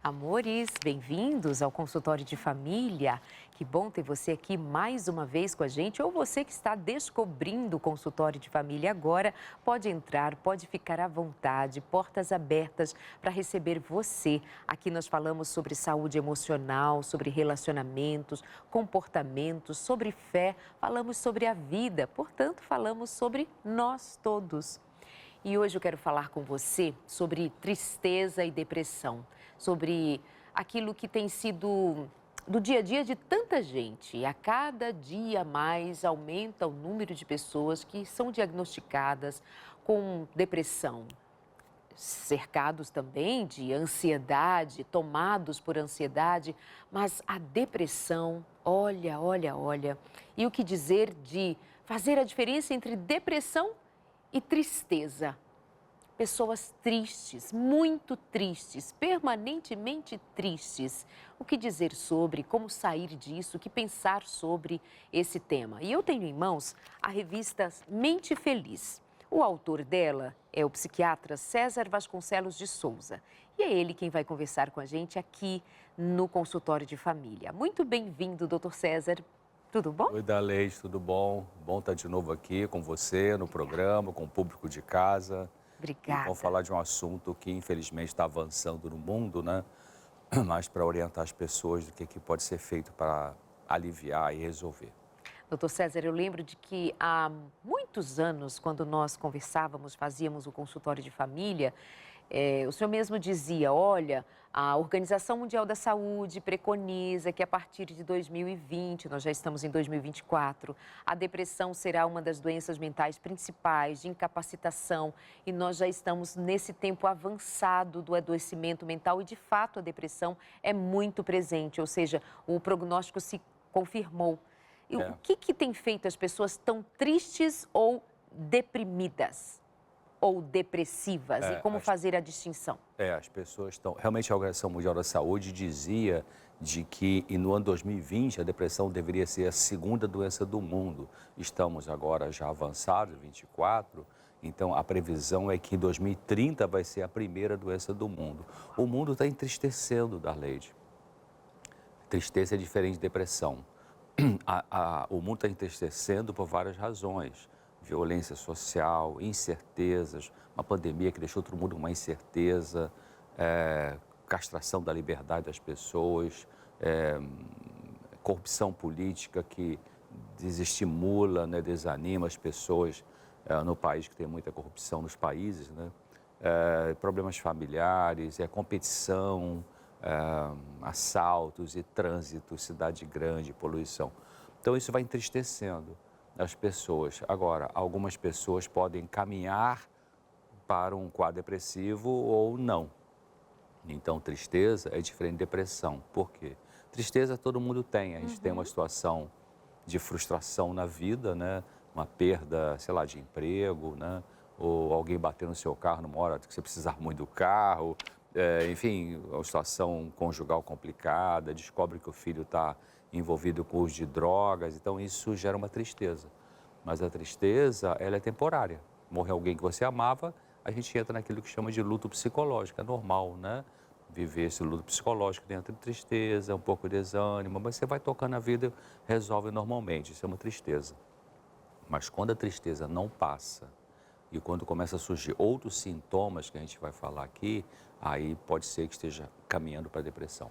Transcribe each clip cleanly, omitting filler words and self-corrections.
Amores, bem-vindos ao consultório de família. Que bom ter você aqui mais uma vez com a gente. Ou você que está descobrindo o consultório de família agora, pode entrar, pode ficar à vontade, portas abertas para receber você. Aqui nós falamos sobre saúde emocional, sobre relacionamentos, comportamentos, sobre fé, falamos sobre a vida, portanto, falamos sobre nós todos. E hoje eu quero falar com você sobre tristeza e depressão, sobre aquilo que tem sido do dia a dia de tanta gente. E a cada dia mais aumenta o número de pessoas que são diagnosticadas com depressão, cercados também de ansiedade, tomados por ansiedade, mas a depressão, olha. E o que dizer de fazer a diferença entre depressão e tristeza? Pessoas tristes, muito tristes, permanentemente tristes. O que dizer sobre, como sair disso, o que pensar sobre esse tema? E eu tenho em mãos a revista Mente Feliz. O autor dela é o psiquiatra César Vasconcelos de Souza. E é ele quem vai conversar com a gente aqui no consultório de família. Muito bem-vindo, doutor César. Tudo bom? Oi, Daleide, tudo bom? Bom estar de novo aqui com você, no programa, com o público de casa. E Obrigada. vamos falar de um assunto que, infelizmente, está avançando no mundo, né? Mas para orientar as pessoas do que pode ser feito para aliviar e resolver. Doutor César, eu lembro de que há muitos anos, quando nós conversávamos, fazíamos o consultório de família, o senhor mesmo dizia, olha, a Organização Mundial da Saúde preconiza que a partir de 2020, nós já estamos em 2024, a depressão será uma das doenças mentais principais de incapacitação e nós já estamos nesse tempo avançado do adoecimento mental e, de fato, a depressão é muito presente, ou seja, o prognóstico se confirmou. E o que tem feito as pessoas tão tristes ou deprimidas? Ou depressivas? E como fazer a distinção? As pessoas estão... Realmente, a Organização Mundial da Saúde dizia de que no ano 2020 a depressão deveria ser a segunda doença do mundo. Estamos agora já avançados, 24, então a previsão é que em 2030 vai ser a primeira doença do mundo. O mundo está entristecendo, Darleide. Tristeza é diferente de depressão. O mundo está entristecendo por várias razões. Violência social, incertezas, uma pandemia que deixou todo mundo com uma incerteza, castração da liberdade das pessoas, corrupção política que desestimula, né, desanima as pessoas no país que tem muita corrupção nos países, né? Problemas familiares, competição, assaltos e trânsito, cidade grande, poluição. Então isso vai entristecendo as pessoas. Agora, algumas pessoas podem caminhar para um quadro depressivo ou não. Então, tristeza é diferente de depressão. Por quê? Tristeza todo mundo tem. A gente tem uma situação de frustração na vida, né? Uma perda, sei lá, de emprego, né? Ou alguém bater no seu carro numa hora que você precisar muito do carro. Enfim, uma situação conjugal complicada, descobre que o filho está envolvido com o uso de drogas, então isso gera uma tristeza. Mas a tristeza, ela é temporária. Morre alguém que você amava, a gente entra naquilo que chama de luto psicológico, é normal, né? Viver esse luto psicológico dentro de tristeza, um pouco de desânimo, mas você vai tocando a vida e resolve normalmente, isso é uma tristeza. Mas quando a tristeza não passa e quando começa a surgir outros sintomas que a gente vai falar aqui, aí pode ser que esteja caminhando para a depressão.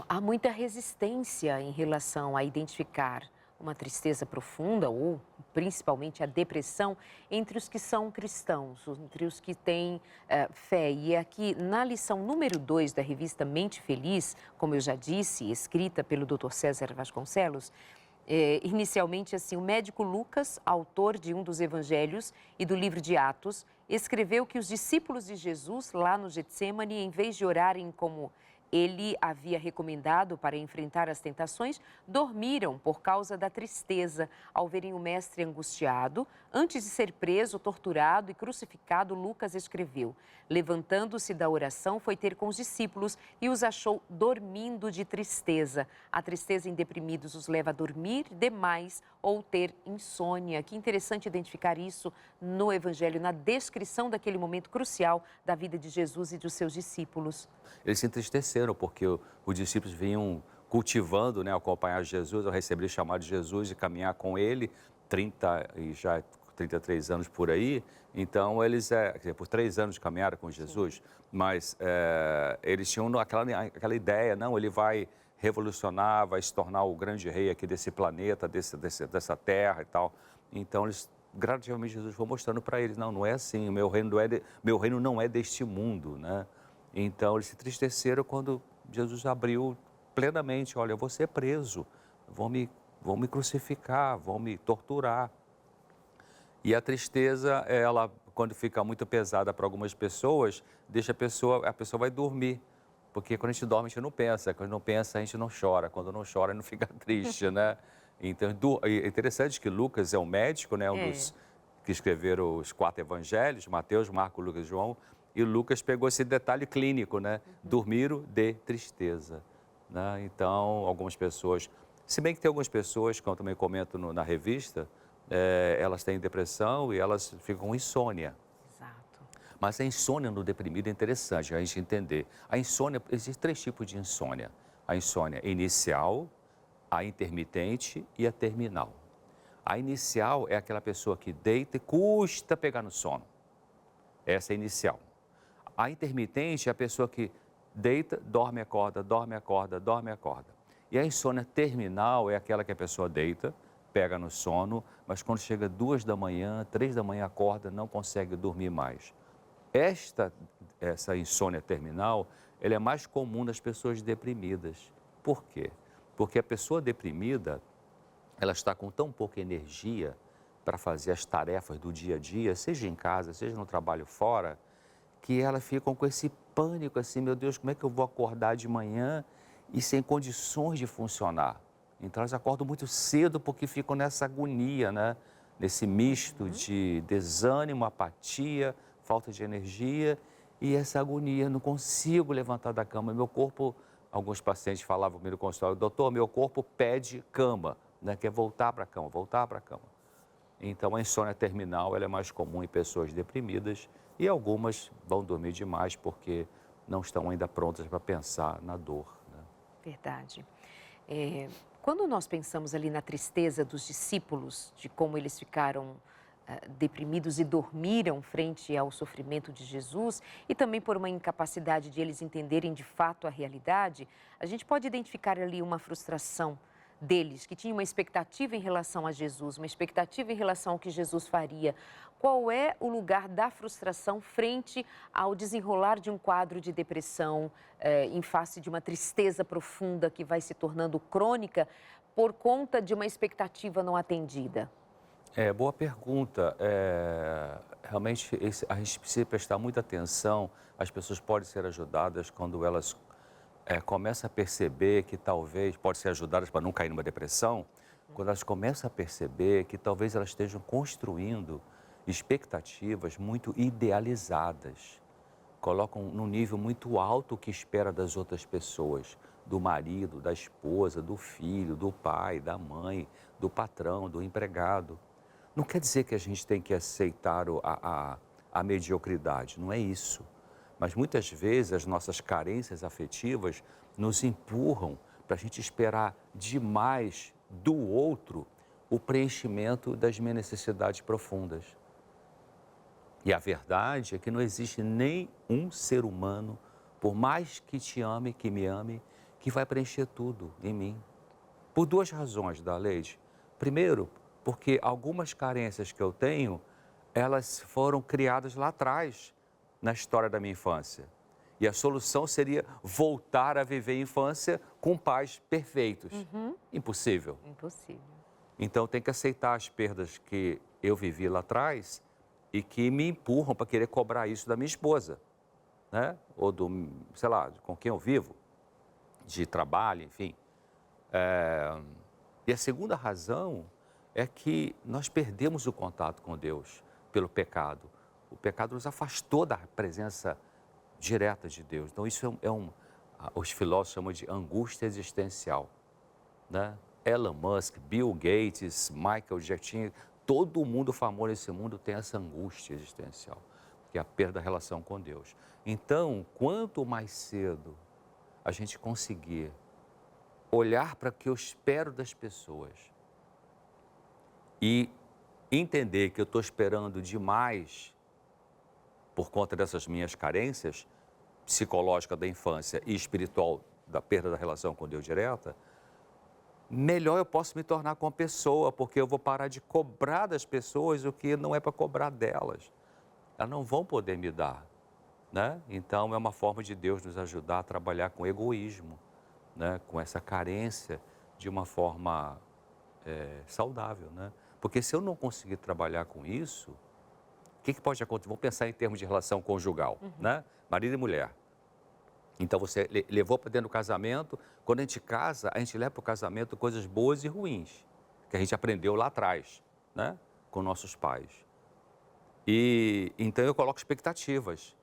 Há muita resistência em relação a identificar uma tristeza profunda ou principalmente a depressão entre os que são cristãos, entre os que têm fé. E aqui na lição número 2 da revista Mente Feliz, como eu já disse, escrita pelo Dr. César Vasconcelos, inicialmente assim, o médico Lucas, autor de um dos evangelhos e do livro de Atos, escreveu que os discípulos de Jesus lá no Getsêmani, em vez de orarem como ele havia recomendado para enfrentar as tentações, dormiram por causa da tristeza ao verem o mestre angustiado. Antes de ser preso, torturado e crucificado, Lucas escreveu: levantando-se da oração, foi ter com os discípulos e os achou dormindo de tristeza. A tristeza em deprimidos os leva a dormir demais ou ter insônia. Que interessante identificar isso no Evangelho, na descrição daquele momento crucial da vida de Jesus e dos seus discípulos. Eles se entristeceram porque os discípulos vinham cultivando, né, acompanhar Jesus, ao receber o chamado de Jesus e caminhar com ele, 33 anos por aí. Então, eles, quer dizer, por 3 anos de caminhada com Jesus, mas eles tinham aquela ideia, não, ele vai revolucionar, vai se tornar o grande rei aqui desse planeta, dessa terra e tal. Então, eles, gradativamente, Jesus foi mostrando para eles, não, não é assim, meu reino não é deste mundo, né? Então, eles se entristeceram quando Jesus abriu plenamente, olha, eu vou ser preso, vão me crucificar, vão me torturar. E a tristeza, ela, quando fica muito pesada para algumas pessoas, deixa a pessoa vai dormir. Porque quando a gente dorme, a gente não pensa. Quando não pensa, a gente não chora. Quando não chora, não fica triste, né? Então, é interessante que Lucas é um médico, né? Um dos que escreveram os 4 evangelhos, Mateus, Marcos, Lucas e João. E Lucas pegou esse detalhe clínico, né? Dormiram de tristeza, né? Então, algumas pessoas... Se bem que tem algumas pessoas, como eu também comento na revista, elas têm depressão e elas ficam com insônia. Exato. Mas a insônia no deprimido é interessante a gente entender. A insônia, existem 3 tipos de insônia. A insônia inicial, a intermitente e a terminal. A inicial é aquela pessoa que deita e custa pegar no sono. Essa é a inicial. A intermitente é a pessoa que deita, dorme, acorda, dorme, acorda, dorme, acorda. E a insônia terminal é aquela que a pessoa deita, pega no sono, mas quando chega 2 da manhã, 3 da manhã, acorda, não consegue dormir mais. Essa insônia terminal, ela é mais comum nas pessoas deprimidas. Por quê? Porque a pessoa deprimida, ela está com tão pouca energia para fazer as tarefas do dia a dia, seja em casa, seja no trabalho fora, que elas ficam com esse pânico assim, meu Deus, como é que eu vou acordar de manhã e sem condições de funcionar? Então elas acordam muito cedo porque ficam nessa agonia, né? Nesse misto de desânimo, apatia, falta de energia e essa agonia, não consigo levantar da cama. Meu corpo, alguns pacientes falavam comigo no consultório, doutor, meu corpo pede cama, né? Quer voltar para a cama, voltar para a cama. Então a insônia terminal ela é mais comum em pessoas deprimidas e algumas vão dormir demais porque não estão ainda prontas para pensar na dor, né? Verdade. Quando nós pensamos ali na tristeza dos discípulos, de como eles ficaram deprimidos e dormiram frente ao sofrimento de Jesus, e também por uma incapacidade de eles entenderem de fato a realidade, a gente pode identificar ali uma frustração deles, que tinham uma expectativa em relação a Jesus, uma expectativa em relação ao que Jesus faria. Qual é o lugar da frustração frente ao desenrolar de um quadro de depressão, em face de uma tristeza profunda que vai se tornando crônica por conta de uma expectativa não atendida? Boa pergunta. Realmente, a gente precisa prestar muita atenção. As pessoas podem ser ajudadas quando elas começam a perceber que talvez, podem ser ajudadas para não cair numa depressão, quando elas começam a perceber que talvez elas estejam construindo expectativas muito idealizadas. Colocam num nível muito alto o que espera das outras pessoas, do marido, da esposa, do filho, do pai, da mãe, do patrão, do empregado. Não quer dizer que a gente tem que aceitar a mediocridade, não é isso. Mas muitas vezes as nossas carências afetivas nos empurram para a gente esperar demais do outro o preenchimento das minhas necessidades profundas. E a verdade é que não existe nem um ser humano, por mais que te ame, que me ame, que vai preencher tudo em mim. Por 2 razões, Leide. Primeiro, porque algumas carências que eu tenho, elas foram criadas lá atrás, na história da minha infância. E a solução seria voltar a viver a infância com pais perfeitos. Impossível. Impossível. Então, tem que aceitar as perdas que eu vivi lá atrás e que me empurram para querer cobrar isso da minha esposa, né? Ou do, sei lá, com quem eu vivo. de trabalho, enfim. E a segunda razão é que nós perdemos o contato com Deus pelo pecado. O pecado nos afastou da presença direta de Deus. Então, isso os filósofos chamam de angústia existencial, né? Elon Musk, Bill Gates, Michael Jackson, todo mundo famoso nesse mundo tem essa angústia existencial, que é a perda da relação com Deus. Então, quanto mais cedo a gente conseguir olhar para o que eu espero das pessoas e entender que eu estou esperando demais por conta dessas minhas carências psicológicas da infância e espiritual da perda da relação com Deus direta, melhor eu posso me tornar com a pessoa, porque eu vou parar de cobrar das pessoas o que não é para cobrar delas. Elas não vão poder me dar, né? Então, é uma forma de Deus nos ajudar a trabalhar com egoísmo, né? Com essa carência de uma forma saudável, né? Porque se eu não conseguir trabalhar com isso, o que pode acontecer? Vamos pensar em termos de relação conjugal, né? Marido e mulher. Então, você levou para dentro do casamento. Quando a gente casa, a gente leva para o casamento coisas boas e ruins, que a gente aprendeu lá atrás, né? Com nossos pais. E então eu coloco expectativas.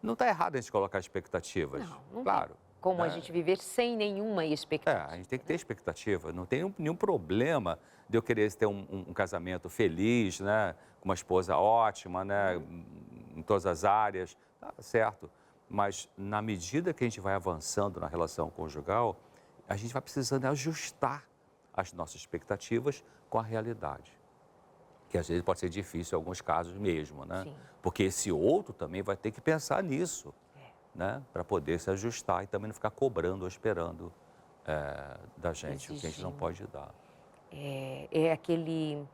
Não está errado a gente colocar expectativas, Não claro. tem como a Né? gente viver sem nenhuma expectativa. A gente tem que ter expectativa. Não tem nenhum problema de eu querer ter um casamento feliz, né? Com uma esposa ótima, né? Em todas as áreas, tá certo. Mas na medida que a gente vai avançando na relação conjugal, a gente vai precisando ajustar as nossas expectativas com a realidade. Que às vezes pode ser difícil em alguns casos mesmo, né? Sim. Porque esse outro também vai ter que pensar nisso, né? Para poder se ajustar e também não ficar cobrando ou esperando da gente o que a gente não pode dar. É aquele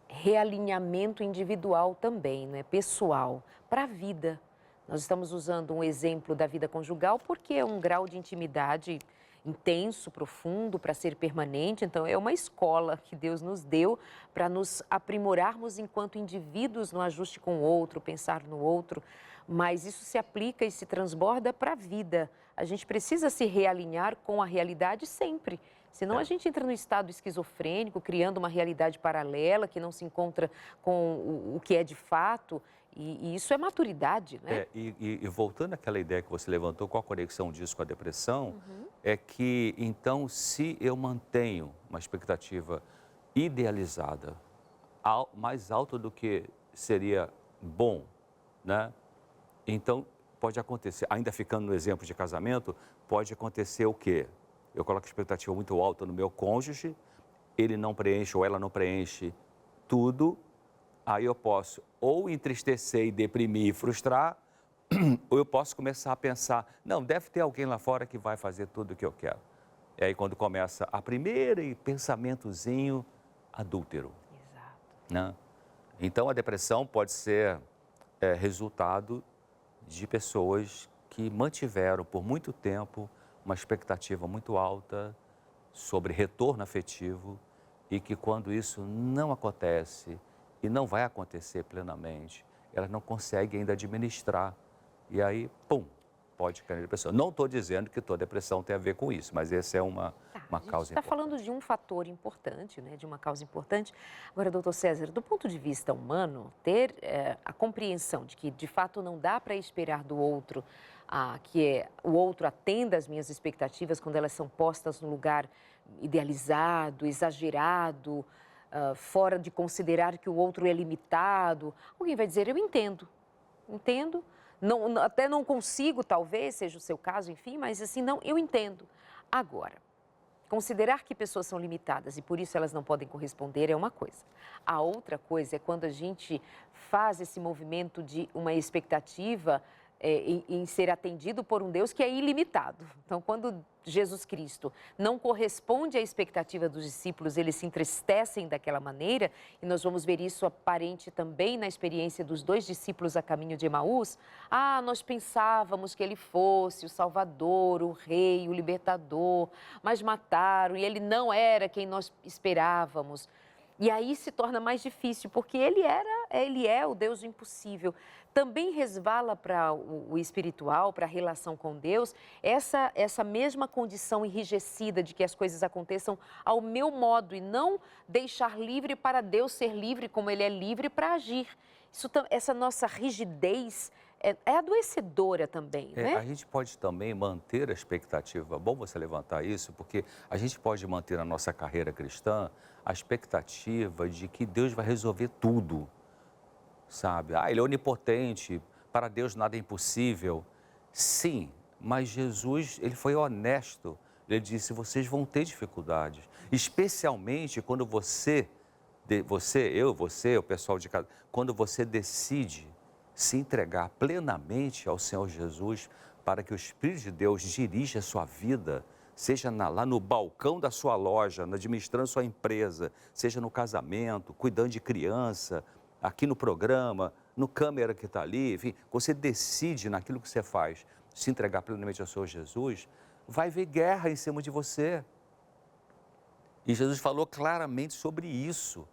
realinhamento individual também, né? Pessoal, para a vida. Nós estamos usando um exemplo da vida conjugal porque é um grau de intimidade intenso, profundo, para ser permanente. Então, é uma escola que Deus nos deu para nos aprimorarmos enquanto indivíduos no ajuste com o outro, pensar no outro. Mas isso se aplica e se transborda para a vida. A gente precisa se realinhar com a realidade sempre. Senão a gente entra no estado esquizofrênico, criando uma realidade paralela que não se encontra com o que é de fato. E isso é maturidade, né? E voltando àquela ideia que você levantou, qual a conexão disso com a depressão, é que, então, se eu mantenho uma expectativa idealizada, mais alta do que seria bom, né? Então, pode acontecer, ainda ficando no exemplo de casamento, pode acontecer o quê? Eu coloco expectativa muito alta no meu cônjuge, ele não preenche ou ela não preenche tudo, aí eu posso ou entristecer e deprimir e frustrar, ou eu posso começar a pensar, não, deve ter alguém lá fora que vai fazer tudo o que eu quero. E aí quando começa a primeira pensamentozinho adúltero. Exato. Né? Então a depressão pode ser resultado de pessoas que mantiveram por muito tempo uma expectativa muito alta sobre retorno afetivo e que quando isso não acontece e não vai acontecer plenamente, elas não conseguem ainda administrar e aí, pum, pode cair na depressão. Não estou dizendo que toda depressão tem a ver com isso, mas essa é uma causa importante. Está falando de um fator importante, né, de uma causa importante. Agora, doutor César, do ponto de vista humano, ter a compreensão de que, de fato, não dá para esperar do outro que o outro atenda às minhas expectativas quando elas são postas num lugar idealizado, exagerado, fora de considerar que o outro é limitado. Alguém vai dizer, eu entendo, até não consigo, talvez, seja o seu caso, enfim, mas assim, não, eu entendo. Agora, considerar que pessoas são limitadas e por isso elas não podem corresponder é uma coisa. A outra coisa é quando a gente faz esse movimento de uma expectativa em ser atendido por um Deus que é ilimitado. Então, quando Jesus Cristo não corresponde à expectativa dos discípulos, eles se entristecem daquela maneira, e nós vamos ver isso aparente também na experiência dos 2 discípulos a caminho de Emaús. Nós pensávamos que ele fosse o Salvador, o Rei, o Libertador, mas mataram e ele não era quem nós esperávamos. E aí se torna mais difícil, porque ele era Ele é o Deus do impossível. Também resvala para o espiritual, para a relação com Deus, essa mesma condição enrijecida de que as coisas aconteçam ao meu modo e não deixar livre para Deus ser livre como Ele é livre para agir. Essa nossa rigidez é adoecedora também, né? A gente pode também manter a expectativa, bom você levantar isso, porque a gente pode manter na nossa carreira cristã a expectativa de que Deus vai resolver tudo, sabe? Ele é onipotente, para Deus nada é impossível. Sim, mas Jesus, ele foi honesto. Ele disse, vocês vão ter dificuldades, especialmente quando você, o pessoal de casa, quando você decide se entregar plenamente ao Senhor Jesus para que o Espírito de Deus dirija a sua vida, seja lá no balcão da sua loja, administrando sua empresa, seja no casamento, cuidando de criança, aqui no programa, no câmera que está ali, enfim, você decide naquilo que você faz, se entregar plenamente ao Senhor Jesus, vai ver guerra em cima de você. E Jesus falou claramente sobre isso.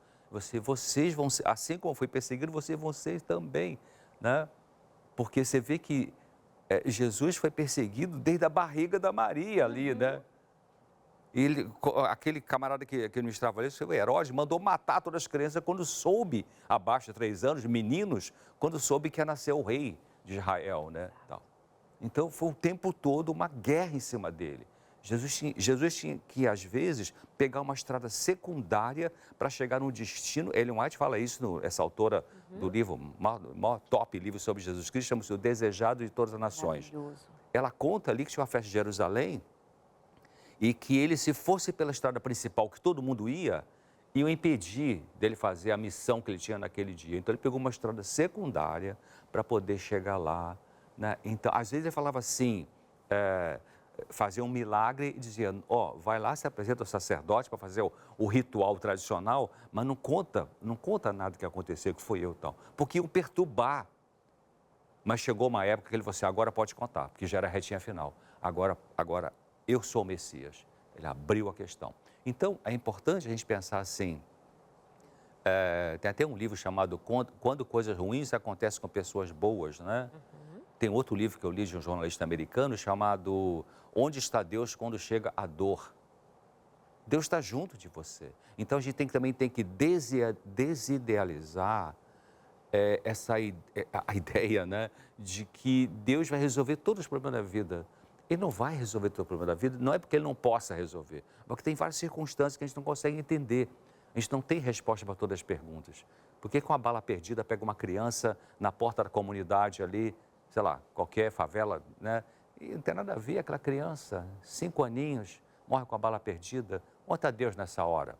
Vocês vão ser, assim como foi perseguido, vocês vão ser também, né? Porque você vê que Jesus foi perseguido desde a barriga da Maria ali, né? Aquele camarada que administrava isso, o Herodes, mandou matar todas as crianças quando soube, abaixo de 3 anos, meninos, quando soube que ia nascer o rei de Israel, né? Então, foi o tempo todo uma guerra em cima dele. Jesus tinha que, às vezes, pegar uma estrada secundária para chegar num destino. Ellen White fala isso, essa autora do livro, maior top livro sobre Jesus Cristo, chama-se O Desejado de Todas as Nações. Ela conta ali que tinha uma festa de Jerusalém e que ele, se fosse pela estrada principal, que todo mundo ia, iam impedir dele fazer a missão que ele tinha naquele dia. Então, ele pegou uma estrada secundária para poder chegar lá, né? Então, às vezes ele falava assim, fazia um milagre e dizia, vai lá, se apresenta ao sacerdote para fazer o ritual tradicional, mas não conta nada que aconteceu, que foi eu e tal, porque iam perturbar. Mas chegou uma época que ele falou assim, agora pode contar, porque já era a retinha final, agora eu sou o Messias. Ele abriu a questão. Então, é importante a gente pensar assim, tem até um livro chamado Quando Coisas Ruins Acontecem com Pessoas Boas, né? Tem outro livro que eu li de um jornalista americano chamado Onde está Deus quando chega a dor? Deus está junto de você. Então, a gente também tem que desidealizar a ideia, né, de que Deus vai resolver todos os problemas da vida. Ele não vai resolver todo o problema da vida, não é porque ele não possa resolver, mas porque tem várias circunstâncias que a gente não consegue entender. A gente não tem resposta para todas as perguntas. Por que com a bala perdida pega uma criança na porta da comunidade ali, sei lá, qualquer favela, né? E não tem nada a ver, aquela criança, 5 aninhos, morre com a bala perdida. Onde está Deus nessa hora?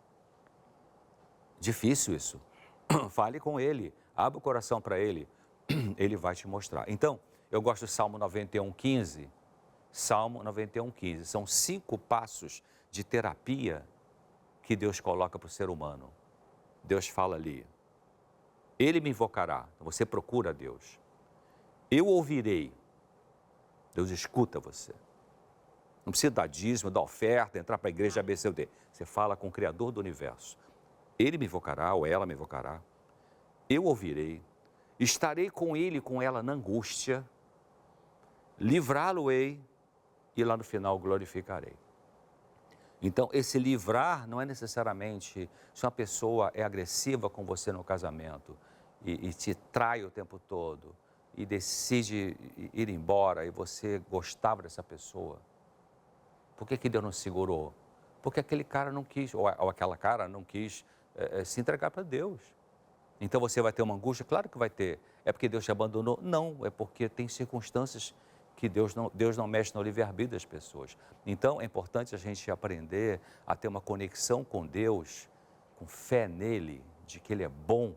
Difícil isso. Fale com Ele, abra o coração para Ele, Ele vai te mostrar. Então, eu gosto do Salmo 91:15. Salmo 91:15. São 5 passos de terapia que Deus coloca para o ser humano. Deus fala ali, Ele me invocará, você procura Deus. Eu ouvirei, Deus escuta você. Não precisa dar dízimo, dar oferta, entrar para a igreja ABCD. Você fala com o Criador do Universo. Ele me invocará ou ela me invocará. Eu ouvirei, estarei com ele e com ela na angústia, livrá-lo-ei e lá no final glorificarei. Então, esse livrar não é necessariamente se uma pessoa é agressiva com você no casamento e te trai o tempo todo e decide ir embora e você gostava dessa pessoa. Por que Deus não segurou? Porque aquele cara não quis, ou aquela cara não quis se entregar para Deus. Então, você vai ter uma angústia? Claro que vai ter. É porque Deus te abandonou? Não, é porque tem circunstâncias que Deus não mexe no livre-arbítrio das pessoas. Então, é importante a gente aprender a ter uma conexão com Deus, com fé nele, de que Ele é bom,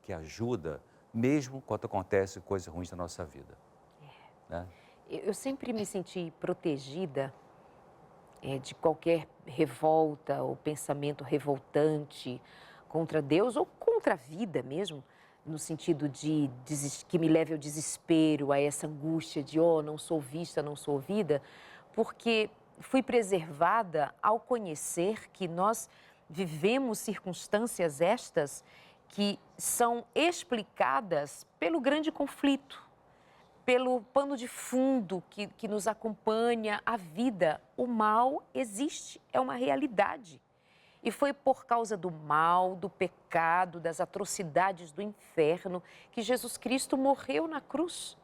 que ajuda, mesmo quando acontecem coisas ruins na nossa vida. Né? Eu sempre me senti protegida de qualquer revolta ou pensamento revoltante contra Deus ou contra a vida mesmo, no sentido de que me leve ao desespero, a essa angústia de, não sou vista, não sou ouvida, porque fui preservada ao conhecer que nós vivemos circunstâncias estas que são explicadas pelo grande conflito, pelo pano de fundo que nos acompanha a vida. O mal existe, é uma realidade. E foi por causa do mal, do pecado, das atrocidades do inferno que Jesus Cristo morreu na cruz.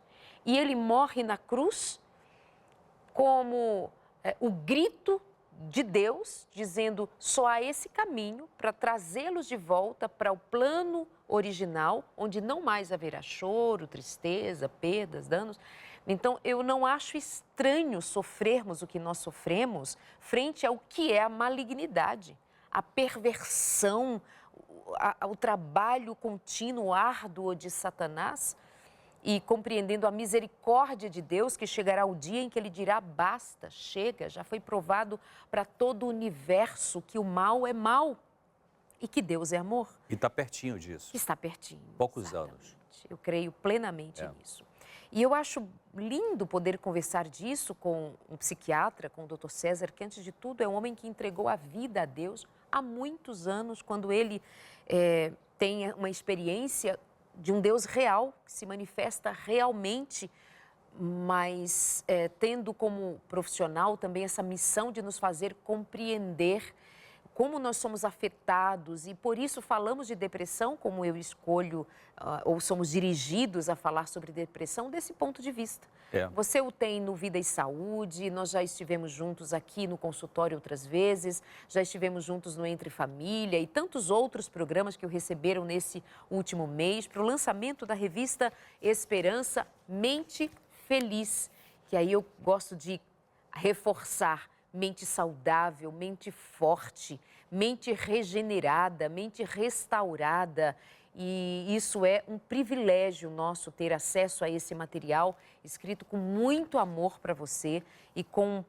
E ele morre na cruz como o grito de Deus, dizendo: só há esse caminho para trazê-los de volta para o plano original, onde não mais haverá choro, tristeza, perdas, danos. Então, eu não acho estranho sofrermos o que nós sofremos frente ao que é a malignidade, a perversão, o trabalho contínuo, árduo de Satanás, e compreendendo a misericórdia de Deus, que chegará o dia em que ele dirá: basta, chega, já foi provado para todo o universo que o mal é mal e que Deus é amor. E está pertinho disso. Que está pertinho. Poucos exatamente. anos. Eu creio plenamente nisso. E eu acho lindo poder conversar disso com um psiquiatra, com o Dr. César, que antes de tudo é um homem que entregou a vida a Deus há muitos anos, quando ele tem uma experiência de um Deus real, que se manifesta realmente, mas tendo como profissional também essa missão de nos fazer compreender como nós somos afetados, e por isso falamos de depressão, como eu escolho, ou somos dirigidos a falar sobre depressão desse ponto de vista. Você o tem no Vida e Saúde, nós já estivemos juntos aqui no consultório outras vezes, já estivemos juntos no Entre Família e tantos outros programas que o receberam nesse último mês, para o lançamento da revista Esperança, Mente Feliz, que aí eu gosto de reforçar: mente saudável, mente forte, mente regenerada, mente restaurada. E isso é um privilégio nosso, ter acesso a esse material escrito com muito amor para você e com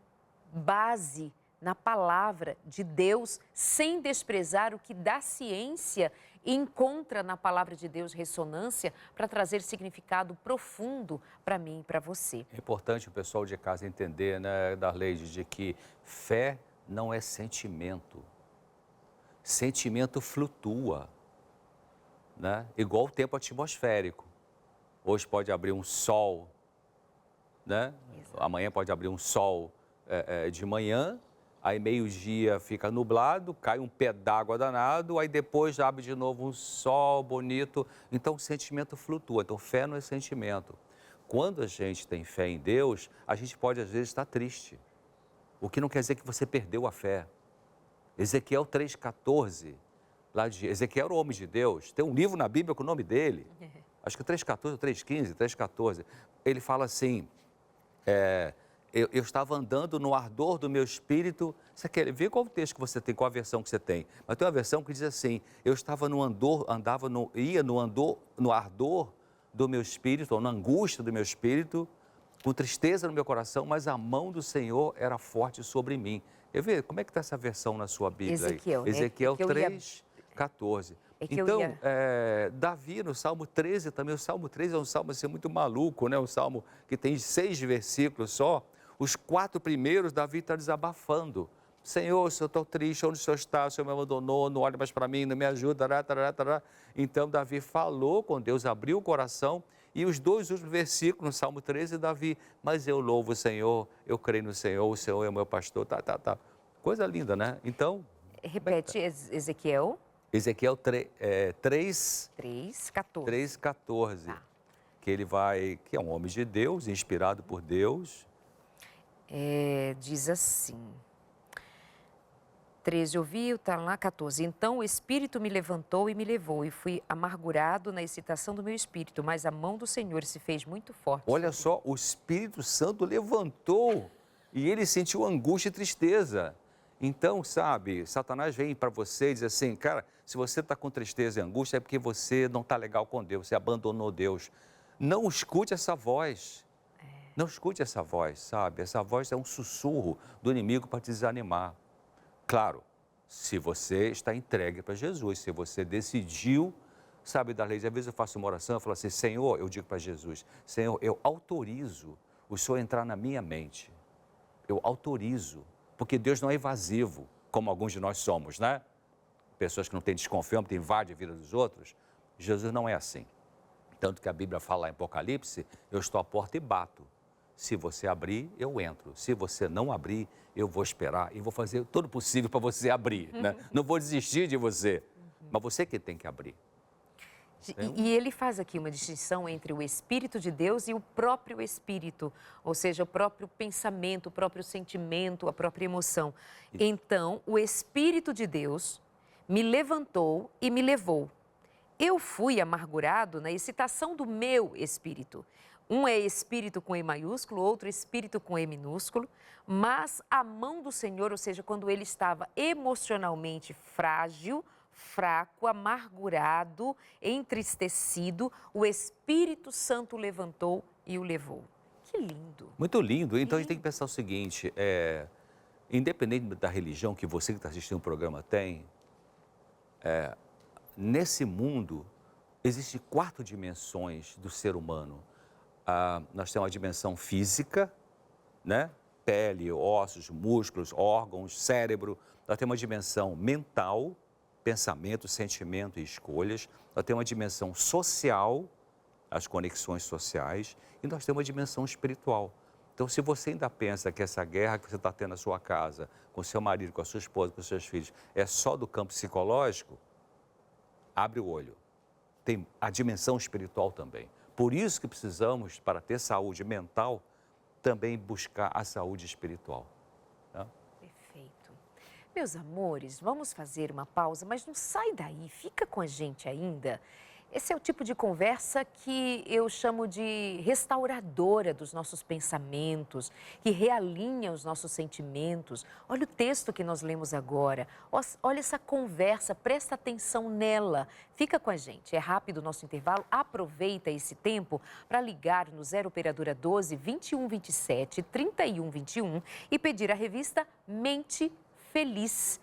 base na palavra de Deus, sem desprezar o que da ciência encontra na palavra de Deus ressonância para trazer significado profundo para mim e para você. É importante o pessoal de casa entender, né, Darleide, de que fé não é sentimento. Sentimento flutua, né? Igual o tempo atmosférico. Hoje pode abrir um sol, né? Amanhã pode abrir um sol de manhã, aí meio-dia fica nublado, cai um pé d'água danado, aí depois abre de novo um sol bonito. Então o sentimento flutua, então fé não é sentimento. Quando a gente tem fé em Deus, a gente pode às vezes estar triste, o que não quer dizer que você perdeu a fé. Ezequiel 3,14, lá de Ezequiel era o homem de Deus, tem um livro na Bíblia com o nome dele, acho que 3,14, 3,15, 3,14, ele fala assim: eu estava andando no ardor do meu espírito. Você quer ver qual o texto que você tem, qual a versão que você tem? Mas tem uma versão que diz assim: eu estava no ardor do meu espírito, ou na angústia do meu espírito, com tristeza no meu coração, mas a mão do Senhor era forte sobre mim. Quer ver? Como é que está essa versão na sua Bíblia? Ezequiel, aí? Ezequiel 3,14. Então, Davi, no Salmo 13 também, o Salmo 13 é um salmo assim, muito maluco, né? Um salmo que tem 6 versículos só. Os 4 primeiros, Davi está desabafando: Senhor, se eu estou triste, onde o Senhor está? O Senhor me abandonou, não olha mais para mim, não me ajuda. Então, Davi falou com Deus, abriu o coração. E os 2 últimos versículos, no Salmo 13, Davi: mas eu louvo o Senhor, eu creio no Senhor, o Senhor é o meu pastor, Coisa linda, né? Então... Repete, Ezequiel. Ezequiel 3,14. Tá. Que ele vai, que é um homem de Deus, inspirado por Deus. Diz assim, 13 ouviu, está lá, 14. Então o Espírito me levantou e me levou, e fui amargurado na excitação do meu espírito, mas a mão do Senhor se fez muito forte. Olha só, o Espírito Santo levantou e ele sentiu angústia e tristeza. Então, sabe, Satanás vem para você e diz assim: cara, se você está com tristeza e angústia é porque você não está legal com Deus, você abandonou Deus. Não escute essa voz. Não escute essa voz, sabe? Essa voz é um sussurro do inimigo para te desanimar. Claro, se você está entregue para Jesus, se você decidiu, sabe, Darleide, às vezes eu faço uma oração, eu falo assim: Senhor, eu digo para Jesus, Senhor, eu autorizo o Senhor a entrar na minha mente. Eu autorizo, porque Deus não é evasivo, como alguns de nós somos, né? pessoas que não têm desconfiança, invadem a vida dos outros. Jesus não é assim. Tanto que a Bíblia fala em Apocalipse, eu estou à porta e bato. Se você abrir, eu entro. Se você não abrir, eu vou esperar e vou fazer todo o possível para você abrir. Né? Não vou desistir de você, mas você que tem que abrir. E ele faz aqui uma distinção entre o Espírito de Deus e o próprio Espírito, ou seja, o próprio pensamento, o próprio sentimento, a própria emoção. Então, o Espírito de Deus me levantou e me levou. Eu fui amargurado na excitação do meu espírito. Um é espírito com E maiúsculo, outro espírito com E minúsculo, mas a mão do Senhor, ou seja, quando ele estava emocionalmente frágil, fraco, amargurado, entristecido, o Espírito Santo levantou e o levou. Que lindo! Muito lindo. Então a gente tem que pensar o seguinte, independente da religião que você que está assistindo o programa tem, nesse mundo existem 4 dimensões do ser humano. Nós temos a dimensão física, né? Pele, ossos, músculos, órgãos, cérebro. Nós temos uma dimensão mental, pensamento, sentimento e escolhas. Nós temos uma dimensão social, as conexões sociais. E nós temos uma dimensão espiritual. Então, se você ainda pensa que essa guerra que você está tendo na sua casa, com seu marido, com a sua esposa, com os seus filhos, é só do campo psicológico, abre o olho. Tem a dimensão espiritual também. Por isso que precisamos, para ter saúde mental, também buscar a saúde espiritual. Tá? Perfeito. Meus amores, vamos fazer uma pausa, mas não sai daí, fica com a gente ainda. Esse é o tipo de conversa que eu chamo de restauradora dos nossos pensamentos, que realinha os nossos sentimentos. Olha o texto que nós lemos agora. Olha essa conversa, presta atenção nela. Fica com a gente, é rápido o nosso intervalo. Aproveita esse tempo para ligar no 0 Operadora 12 21 27 31 21 e pedir a revista Mente Feliz.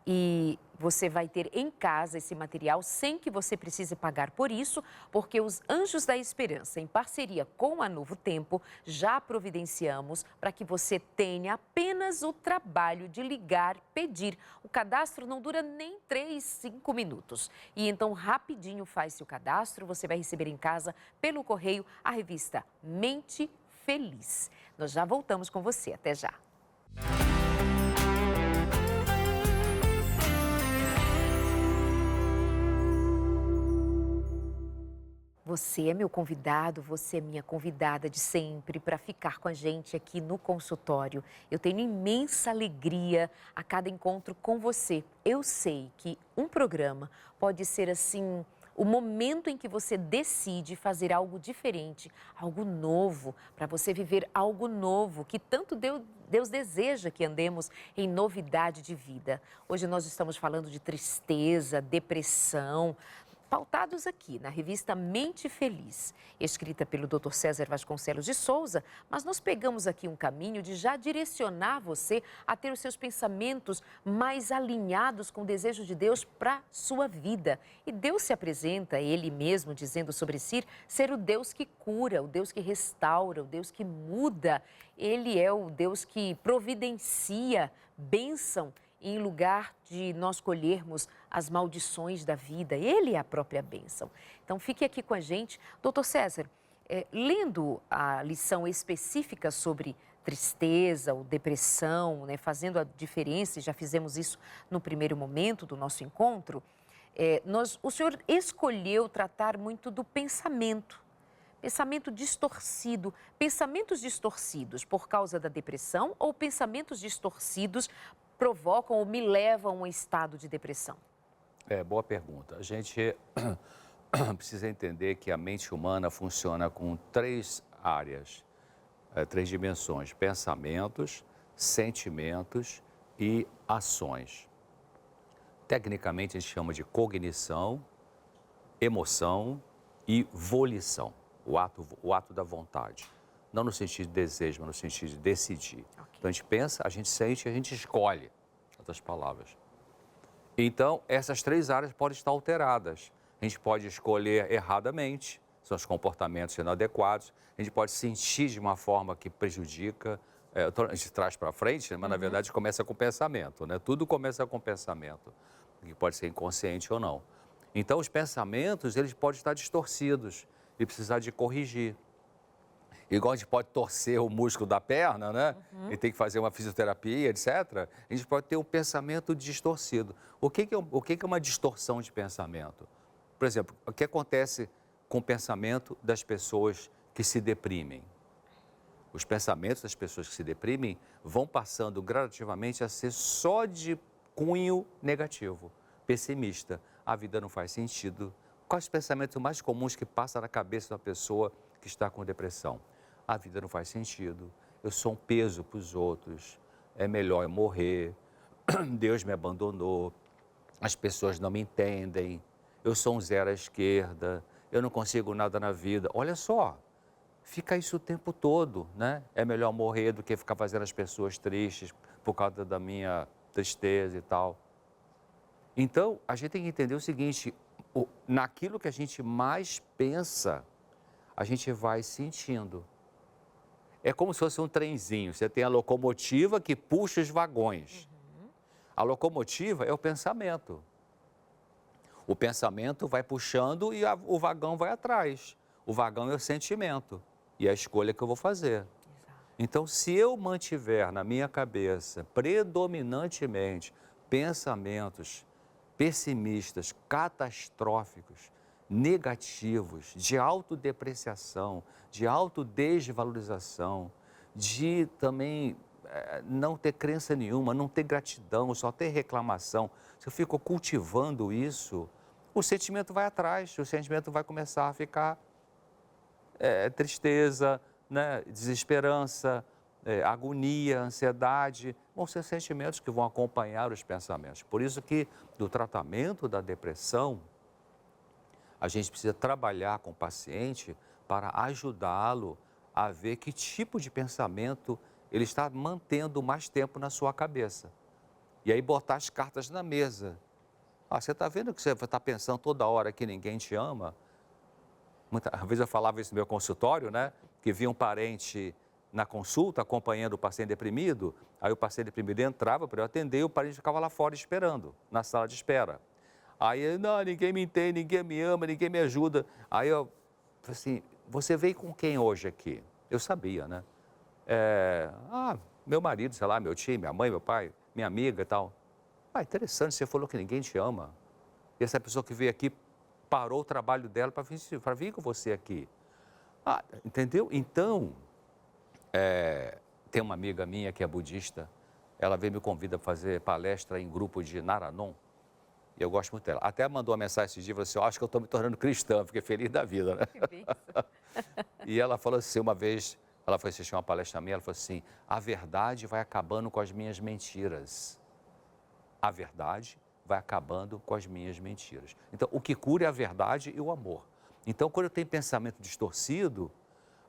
E você vai ter em casa esse material sem que você precise pagar por isso, porque os Anjos da Esperança, em parceria com a Novo Tempo, já providenciamos para que você tenha apenas o trabalho de ligar, pedir. O cadastro não dura nem 3, 5 minutos. E então, rapidinho faz-se o cadastro, você vai receber em casa, pelo correio, a revista Mente Feliz. Nós já voltamos com você. Até já. Você é meu convidado, você é minha convidada de sempre para ficar com a gente aqui no consultório. Eu tenho imensa alegria a cada encontro com você. Eu sei que um programa pode ser assim, o momento em que você decide fazer algo diferente, algo novo, para você viver algo novo, que tanto Deus deseja que andemos em novidade de vida. Hoje nós estamos falando de tristeza, depressão, pautados aqui na revista Mente Feliz, escrita pelo Dr. César Vasconcelos de Souza, mas nós pegamos aqui um caminho de já direcionar você a ter os seus pensamentos mais alinhados com o desejo de Deus para a sua vida. E Deus se apresenta, Ele mesmo, dizendo sobre si, ser o Deus que cura, o Deus que restaura, o Deus que muda. Ele é o Deus que providencia bênção em lugar de nós colhermos as maldições da vida. Ele é a própria bênção. Então, fique aqui com a gente. Doutor César, lendo a lição específica sobre tristeza ou depressão, né, fazendo a diferença, e já fizemos isso no primeiro momento do nosso encontro, o senhor escolheu tratar muito do pensamento. Pensamento distorcido. Pensamentos distorcidos por causa da depressão ou pensamentos distorcidos provocam ou me levam a um estado de depressão? Boa pergunta. A gente precisa entender que a mente humana funciona com 3 áreas, 3 dimensões: pensamentos, sentimentos e ações. Tecnicamente, a gente chama de cognição, emoção e volição, o ato da vontade. Não no sentido de desejo, mas no sentido de decidir. Okay. Então, a gente pensa, a gente sente, a gente escolhe, em outras palavras. Então, essas 3 áreas podem estar alteradas. A gente pode escolher erradamente, são os comportamentos inadequados. A gente pode sentir de uma forma que prejudica, a gente traz para frente, mas, na verdade, começa com o pensamento, né? Tudo começa com o pensamento. que pode ser inconsciente ou não. Então, os pensamentos, eles podem estar distorcidos e precisar de corrigir. Igual a gente pode torcer o músculo da perna, né? E tem que fazer uma fisioterapia, etc. A gente pode ter um pensamento distorcido. O que é uma distorção de pensamento? Por exemplo, o que acontece com o pensamento das pessoas que se deprimem? Os pensamentos das pessoas que se deprimem vão passando gradativamente a ser só de cunho negativo, pessimista. A vida não faz sentido. Quais os pensamentos mais comuns que passam na cabeça da pessoa que está com depressão? A vida não faz sentido, eu sou um peso para os outros, é melhor eu morrer, Deus me abandonou, as pessoas não me entendem, eu sou um zero à esquerda, eu não consigo nada na vida. Olha só, fica isso o tempo todo, né? É melhor morrer do que ficar fazendo as pessoas tristes por causa da minha tristeza e tal. Então, a gente tem que entender o seguinte, naquilo que a gente mais pensa, a gente vai sentindo. É como se fosse um trenzinho, você tem a locomotiva que puxa os vagões. A locomotiva é o pensamento. O pensamento vai puxando e o vagão vai atrás. O vagão é o sentimento e a escolha que eu vou fazer. Então, se eu mantiver na minha cabeça predominantemente pensamentos pessimistas, catastróficos, negativos, de autodepreciação, de autodesvalorização, de também não ter crença nenhuma, não ter gratidão, só ter reclamação. Se eu fico cultivando isso, o sentimento vai atrás, o sentimento vai começar a ficar tristeza, né, desesperança, agonia, ansiedade, vão ser sentimentos que vão acompanhar os pensamentos. Por isso que do tratamento da depressão, a gente precisa trabalhar com o paciente para ajudá-lo a ver que tipo de pensamento ele está mantendo mais tempo na sua cabeça. E aí botar as cartas na mesa. Você está vendo que você está pensando toda hora que ninguém te ama? Muitas vezes eu falava isso no meu consultório, né? Que via um parente na consulta acompanhando o paciente deprimido, aí o paciente deprimido entrava para eu atender e o parente ficava lá fora esperando, na sala de espera. Aí, não, ninguém me entende, ninguém me ama, ninguém me ajuda. Aí eu falei assim, você veio com quem hoje aqui? Eu sabia, né? Meu marido, sei lá, meu tio, minha mãe, meu pai, minha amiga e tal. Interessante, você falou que ninguém te ama. E essa pessoa que veio aqui parou o trabalho dela para vir com você aqui. Entendeu? Então, tem uma amiga minha que é budista, ela veio me convida para fazer palestra em grupo de Naranon. E eu gosto muito dela. Até mandou uma mensagem esse dia, falou assim, acho que eu estou me tornando cristã, fiquei feliz da vida, né? Que bênção. E ela falou assim, uma vez, ela foi assistir uma palestra minha, ela falou assim, a verdade vai acabando com as minhas mentiras. A verdade vai acabando com as minhas mentiras. Então, o que cura é a verdade e o amor. Então, quando eu tenho pensamento distorcido,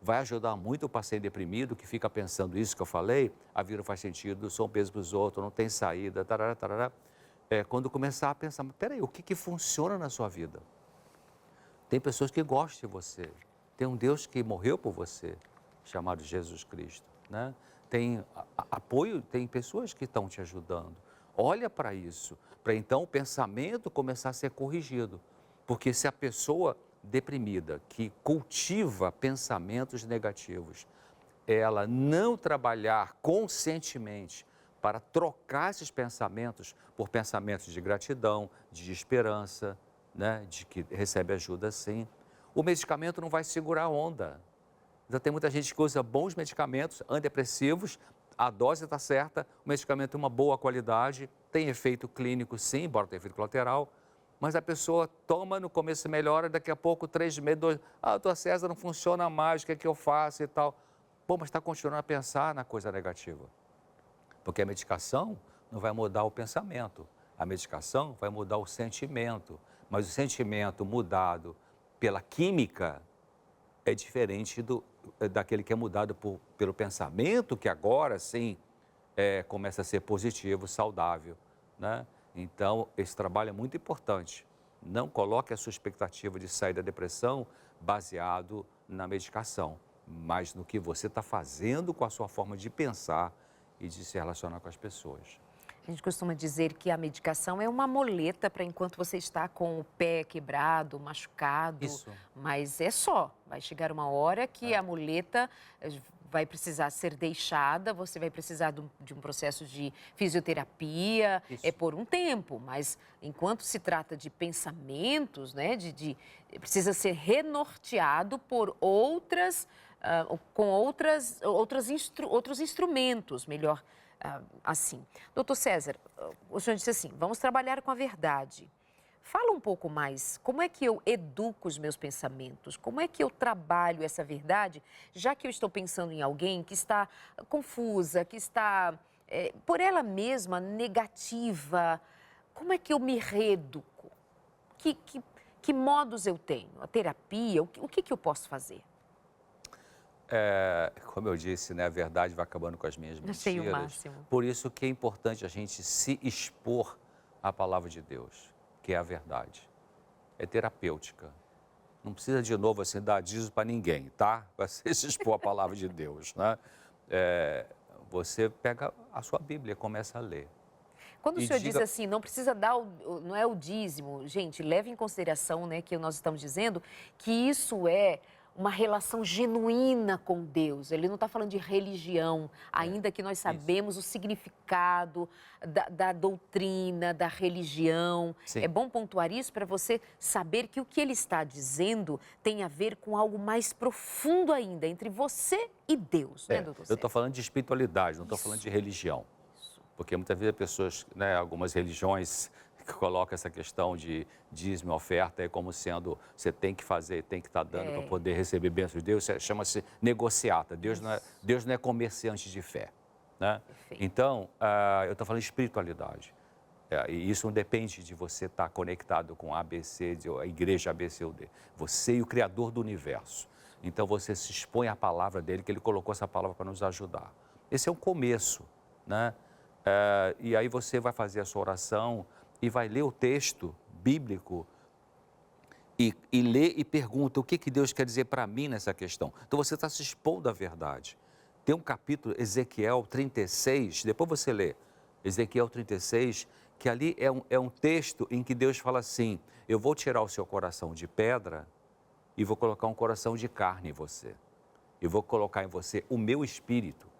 vai ajudar muito o paciente deprimido que fica pensando isso que eu falei, a vida não faz sentido, sou um peso para os outros, não tem saída, tarará, tarará. Quando começar a pensar, peraí, o que funciona na sua vida? Tem pessoas que gostam de você, tem um Deus que morreu por você, chamado Jesus Cristo, né? Tem apoio, tem pessoas que estão te ajudando. Olha para isso, para então o pensamento começar a ser corrigido. Porque se a pessoa deprimida, que cultiva pensamentos negativos, ela não trabalhar conscientemente para trocar esses pensamentos por pensamentos de gratidão, de esperança, né, de que recebe ajuda sim, o medicamento não vai segurar a onda. Então tem muita gente que usa bons medicamentos antidepressivos, a dose está certa, o medicamento tem uma boa qualidade, tem efeito clínico sim, embora tenha efeito colateral, mas a pessoa toma, no começo melhora, daqui a pouco, 3 meses, doutor César, não funciona mais, o que é que eu faço e tal. Pô, mas está continuando a pensar na coisa negativa. Porque a medicação não vai mudar o pensamento, a medicação vai mudar o sentimento, mas o sentimento mudado pela química é diferente daquele que é mudado pelo pensamento, que agora sim começa a ser positivo, saudável, né? Então, esse trabalho é muito importante. Não coloque a sua expectativa de sair da depressão baseado na medicação, mas no que você está fazendo com a sua forma de pensar e de se relacionar com as pessoas. A gente costuma dizer que a medicação é uma muleta para enquanto você está com o pé quebrado, machucado, Isso. mas é só. Vai chegar uma hora que É. a muleta vai precisar ser deixada, você vai precisar de um processo de fisioterapia, Isso. por um tempo, mas enquanto se trata de pensamentos, né, precisa ser renorteado por outros instrumentos, melhor assim. Doutor César, o senhor disse assim, vamos trabalhar com a verdade. Fala um pouco mais, como é que eu educo os meus pensamentos? Como é que eu trabalho essa verdade, já que eu estou pensando em alguém que está confusa, que está, por ela mesma, negativa? Como é que eu me reeduco? Que modos eu tenho? A terapia? O que eu posso fazer? Como eu disse, né, a verdade vai acabando com as minhas Achei o mentiras. máximo. Por isso que é importante a gente se expor à palavra de Deus, que é a verdade. É terapêutica. Não precisa de novo assim dar dízimo para ninguém, tá? Você se expor à palavra de Deus, né? Você pega a sua Bíblia e começa a ler. Quando o E senhor diz diga- assim, não precisa dar, não é o dízimo, gente, leve em consideração, né, que nós estamos dizendo que isso é uma relação genuína com Deus. Ele não está falando de religião, ainda que nós sabemos o significado da doutrina, da religião. Sim. É bom pontuar isso para você saber que o que ele está dizendo tem a ver com algo mais profundo ainda, entre você e Deus, né, doutor Eu César? estou falando de espiritualidade, não estou falando de religião. Porque muitas vezes as pessoas, né, algumas religiões que colocam essa questão de dízimo e oferta como sendo, você tem que fazer, tem que estar dando para poder receber bênçãos de Deus, chama-se negociata. Deus não é comerciante de fé. Né? Perfeito. Então, eu estou falando de espiritualidade. E isso não depende de você estar conectado com a ABC, a igreja ABC ou D. Você e o Criador do universo. Então, você se expõe à palavra dele, que ele colocou essa palavra para nos ajudar. Esse é o começo, né? E aí você vai fazer a sua oração e vai ler o texto bíblico e lê e pergunta o que Deus quer dizer para mim nessa questão. Então você está se expondo à verdade. Tem um capítulo, Ezequiel 36, depois você lê, Ezequiel 36, que ali é um texto em que Deus fala assim, eu vou tirar o seu coração de pedra e vou colocar um coração de carne em você. Eu vou colocar em você o meu espírito.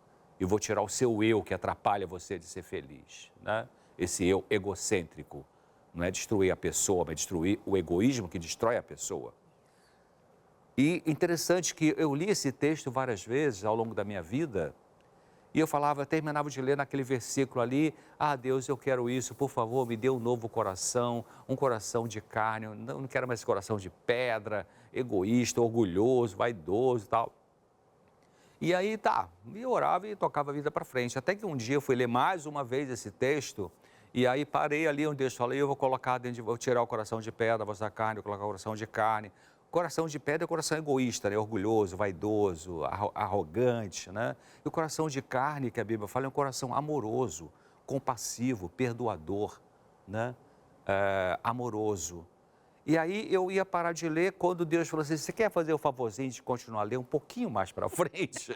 Eu vou tirar o seu eu que atrapalha você de ser feliz, né? Esse eu egocêntrico. Não é destruir a pessoa, mas destruir o egoísmo que destrói a pessoa. E interessante que eu li esse texto várias vezes ao longo da minha vida e eu terminava de ler naquele versículo ali, Deus, eu quero isso, por favor, me dê um novo coração, um coração de carne, não quero mais esse coração de pedra, egoísta, orgulhoso, vaidoso e tal. E aí eu orava e tocava a vida para frente. Até que um dia eu fui ler mais uma vez esse texto, e aí parei ali onde Deus falou, eu vou colocar vou tirar o coração de pedra da vossa carne, vou colocar o coração de carne. Coração de pedra é o coração egoísta, né? Orgulhoso, vaidoso, arrogante, né? E o coração de carne, que a Bíblia fala, é um coração amoroso, compassivo, perdoador, né? Amoroso. E aí eu ia parar de ler quando Deus falou assim, você quer fazer o favorzinho de continuar a ler um pouquinho mais para frente?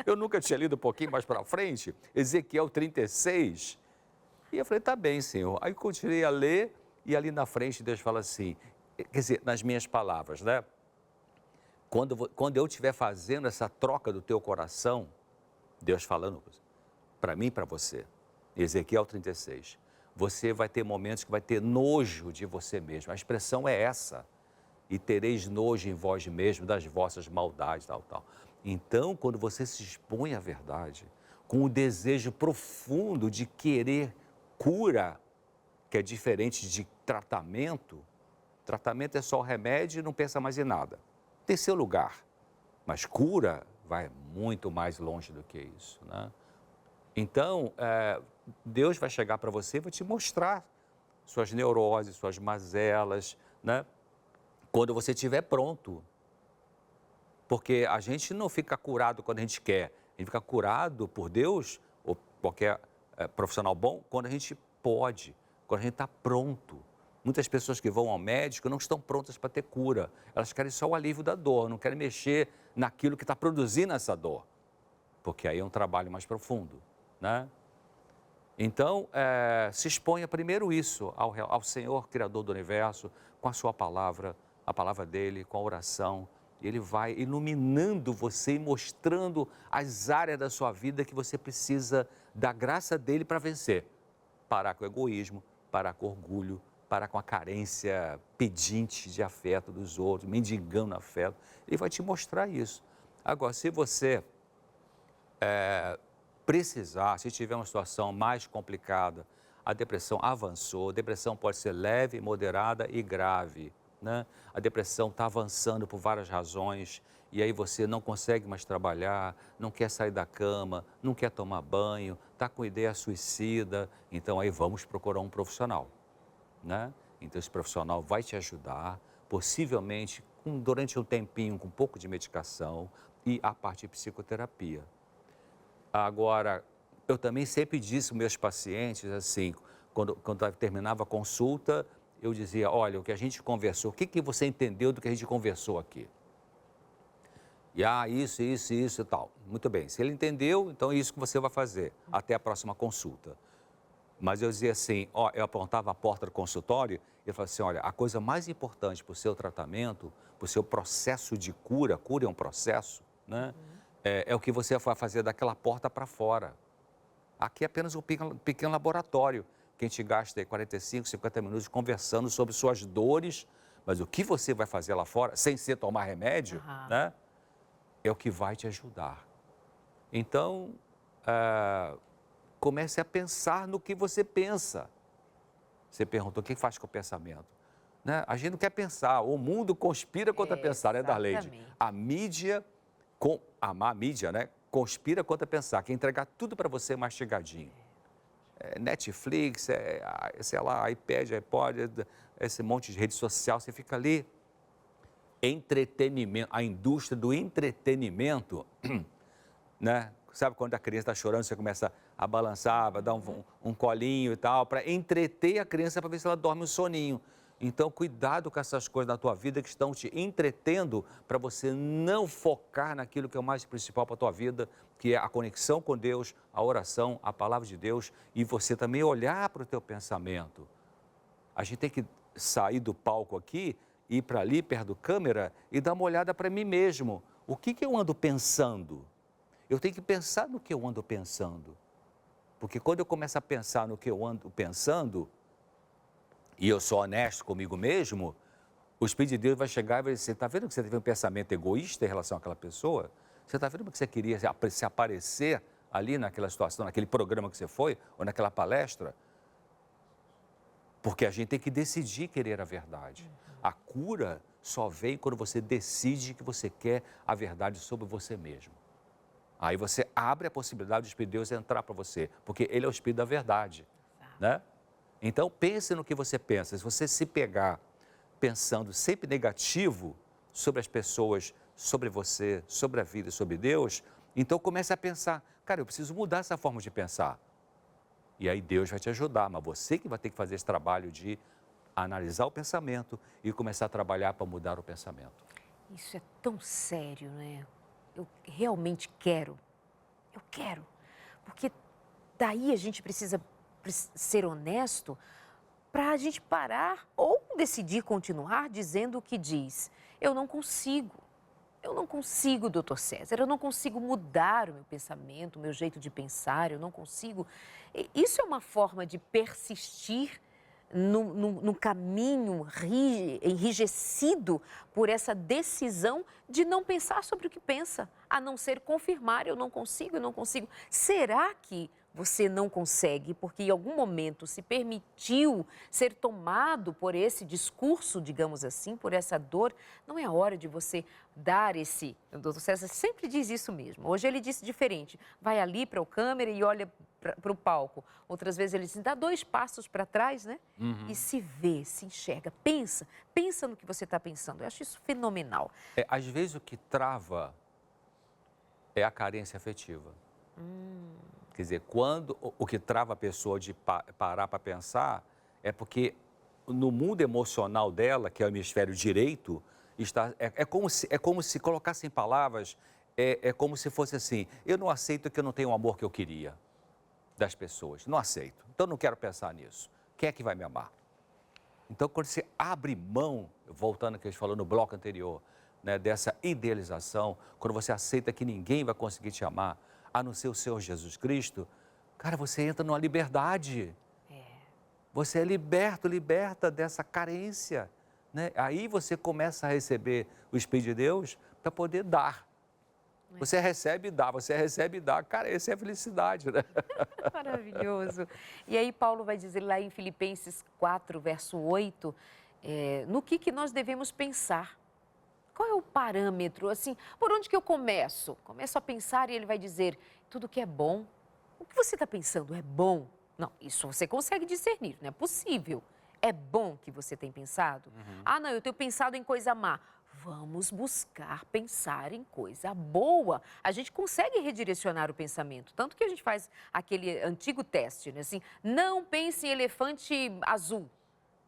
Eu nunca tinha lido um pouquinho mais para frente, Ezequiel 36. E eu falei, tá bem, Senhor. Aí continuei a ler e ali na frente Deus fala assim, quer dizer, nas minhas palavras, né? Quando eu estiver fazendo essa troca do teu coração, Deus falando para mim e para você, Ezequiel 36, você vai ter momentos que vai ter nojo de você mesmo. A expressão é essa. E tereis nojo em vós mesmo das vossas maldades, tal. Então, quando você se expõe à verdade, com o desejo profundo de querer cura, que é diferente de tratamento é só o remédio e não pensa mais em nada. Tem seu lugar, mas cura vai muito mais longe do que isso, né? Então, Deus vai chegar para você e vai te mostrar suas neuroses, suas mazelas, né? Quando você estiver pronto. Porque a gente não fica curado quando a gente quer. A gente fica curado por Deus, ou qualquer profissional bom, quando a gente pode, quando a gente está pronto. Muitas pessoas que vão ao médico não estão prontas para ter cura. Elas querem só o alívio da dor, não querem mexer naquilo que está produzindo essa dor. Porque aí é um trabalho mais profundo, né? Então, se exponha primeiro isso ao Senhor, Criador do Universo, com a sua palavra, a palavra dele, com a oração. Ele vai iluminando você e mostrando as áreas da sua vida que você precisa da graça dele para vencer. Parar com o egoísmo, parar com o orgulho, parar com a carência pedinte de afeto dos outros, mendigando afeto. Ele vai te mostrar isso. Agora, se você precisar, se tiver uma situação mais complicada, a depressão avançou, a depressão pode ser leve, moderada e grave, né? A depressão está avançando por várias razões e aí você não consegue mais trabalhar, não quer sair da cama, não quer tomar banho, está com ideia suicida, então aí vamos procurar um profissional, né? Então esse profissional vai te ajudar, possivelmente durante um tempinho com um pouco de medicação e a parte de psicoterapia. Agora, eu também sempre disse aos meus pacientes, assim, quando terminava a consulta, eu dizia, olha, o que a gente conversou, o que você entendeu do que a gente conversou aqui? E, isso e tal. Muito bem, se ele entendeu, então é isso que você vai fazer, até a próxima consulta. Mas eu dizia assim, eu apontava a porta do consultório e eu falava assim, olha, a coisa mais importante para o seu tratamento, para o seu processo de cura é um processo, né? É o que você vai fazer daquela porta para fora. Aqui é apenas um pequeno laboratório, que a gente gasta aí 45, 50 minutos conversando sobre suas dores, mas o que você vai fazer lá fora, sem ser tomar remédio, né, é o que vai te ajudar. Então, comece a pensar no que você pensa. Você perguntou, o que faz com o pensamento? Né? A gente não quer pensar, o mundo conspira contra pensar, né, Darleide? A mídia, né, conspira contra pensar, quer entregar tudo para você mastigadinho. Netflix, sei lá, iPad, iPod, esse monte de rede social, você fica ali. Entretenimento, a indústria do entretenimento, né? Sabe quando a criança está chorando, você começa a balançar, vai dar um colinho e tal, para entreter a criança, para ver se ela dorme um soninho. Então, cuidado com essas coisas na tua vida que estão te entretendo para você não focar naquilo que é o mais principal para a tua vida, que é a conexão com Deus, a oração, a palavra de Deus e você também olhar para o teu pensamento. A gente tem que sair do palco aqui, ir para ali, perto da câmera e dar uma olhada para mim mesmo. O que eu ando pensando? Eu tenho que pensar no que eu ando pensando. Porque quando eu começo a pensar no que eu ando pensando, e eu sou honesto comigo mesmo, o Espírito de Deus vai chegar e vai dizer, está vendo que você teve um pensamento egoísta em relação àquela pessoa? Você está vendo que você queria se aparecer ali naquela situação, naquele programa que você foi, ou naquela palestra? Porque a gente tem que decidir querer a verdade. A cura só vem quando você decide que você quer a verdade sobre você mesmo. Aí você abre a possibilidade do Espírito de Deus entrar para você, porque ele é o Espírito da verdade, né? Então, pense no que você pensa. Se você se pegar pensando sempre negativo sobre as pessoas, sobre você, sobre a vida, sobre Deus, então comece a pensar, cara, eu preciso mudar essa forma de pensar. E aí Deus vai te ajudar, mas você que vai ter que fazer esse trabalho de analisar o pensamento e começar a trabalhar para mudar o pensamento. Isso é tão sério, né? Eu realmente quero. Eu quero. Porque daí a gente precisa ser honesto para a gente parar ou decidir continuar dizendo o que diz. Eu não consigo, doutor César, eu não consigo mudar o meu pensamento, o meu jeito de pensar, eu não consigo. Isso é uma forma de persistir no caminho enrijecido por essa decisão de não pensar sobre o que pensa, a não ser confirmar, eu não consigo. Será que você não consegue porque em algum momento se permitiu ser tomado por esse discurso, digamos assim, por essa dor? Não é a hora de você dar esse... O doutor César sempre diz isso mesmo. Hoje ele disse diferente. Vai ali para a câmera e olha para o palco. Outras vezes ele diz, dá 2 passos para trás, né? E se vê, se enxerga, pensa no que você está pensando. Eu acho isso fenomenal. Às vezes o que trava é a carência afetiva. Quer dizer, quando o que trava a pessoa de parar para pensar é porque no mundo emocional dela, que é o hemisfério direito, é como se colocasse em palavras, é como se fosse assim, eu não aceito que eu não tenho o amor que eu queria. das pessoas. Não aceito. Então, não quero pensar nisso. Quem é que vai me amar? Então, quando você abre mão, voltando ao que a gente falou no bloco anterior, né, dessa idealização, quando você aceita que ninguém vai conseguir te amar, a não ser o Senhor Jesus Cristo, cara, você entra numa liberdade. Você é liberta dessa carência, né? Aí você começa a receber o Espírito de Deus para poder dar. Você recebe e dá, você recebe e dá. Cara, essa é a felicidade, né? Maravilhoso. E aí Paulo vai dizer lá em Filipenses 4, verso 8, no que nós devemos pensar. Qual é o parâmetro, assim, por onde que eu começo? Começo a pensar e ele vai dizer, tudo que é bom. O que você está pensando é bom? Não, isso você consegue discernir, não é possível. É bom que você tem pensado? Ah, não, eu tenho pensado em coisa má. Vamos buscar pensar em coisa boa. A gente consegue redirecionar o pensamento. Tanto que a gente faz aquele antigo teste, né? Assim, não pense em elefante azul.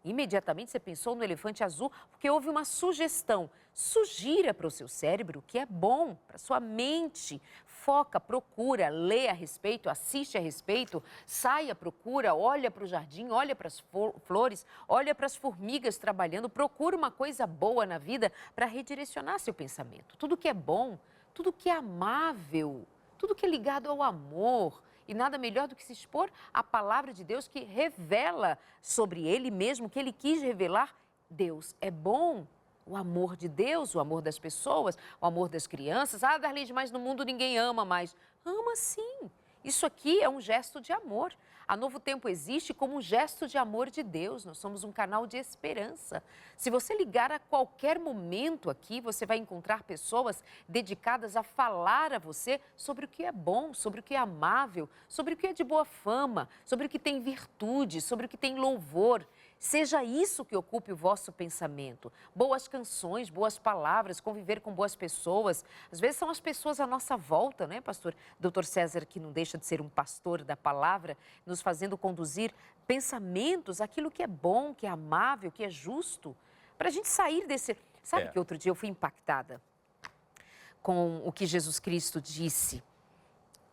Imediatamente você pensou no elefante azul porque houve uma sugestão. Sugira para o seu cérebro que é bom, para a sua mente. Foca, procura, lê a respeito, assiste a respeito, sai, procura, olha para o jardim, olha para as flores, olha para as formigas trabalhando, procura uma coisa boa na vida para redirecionar seu pensamento. Tudo que é bom, tudo que é amável, tudo que é ligado ao amor. E nada melhor do que se expor à palavra de Deus que revela sobre ele mesmo, que ele quis revelar. Deus é bom. O amor de Deus, o amor das pessoas, o amor das crianças. Ah, Darlene, mas no mundo ninguém ama mais. Ama sim. Isso aqui é um gesto de amor. A Novo Tempo existe como um gesto de amor de Deus. Nós somos um canal de esperança. Se você ligar a qualquer momento aqui, você vai encontrar pessoas dedicadas a falar a você sobre o que é bom, sobre o que é amável, sobre o que é de boa fama, sobre o que tem virtude, sobre o que tem louvor. Seja isso que ocupe o vosso pensamento. Boas canções, boas palavras, conviver com boas pessoas. Às vezes são as pessoas à nossa volta, né, pastor? Doutor César, que não deixa de ser um pastor da palavra, nos fazendo conduzir pensamentos, aquilo que é bom, que é amável, que é justo, para a gente sair desse... Sabe que outro dia eu fui impactada com o que Jesus Cristo disse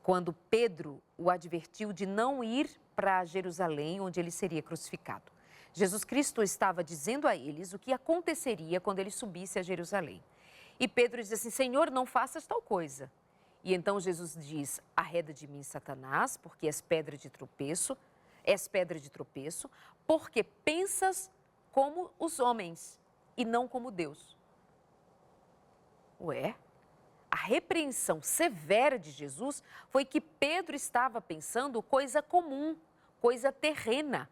quando Pedro o advertiu de não ir para Jerusalém, onde ele seria crucificado. Jesus Cristo estava dizendo a eles o que aconteceria quando ele subisse a Jerusalém. E Pedro diz assim, Senhor, não faças tal coisa. E então Jesus diz, arreda de mim, Satanás, porque és pedra de tropeço, porque pensas como os homens e não como Deus. Ué? A repreensão severa de Jesus foi que Pedro estava pensando coisa comum, coisa terrena.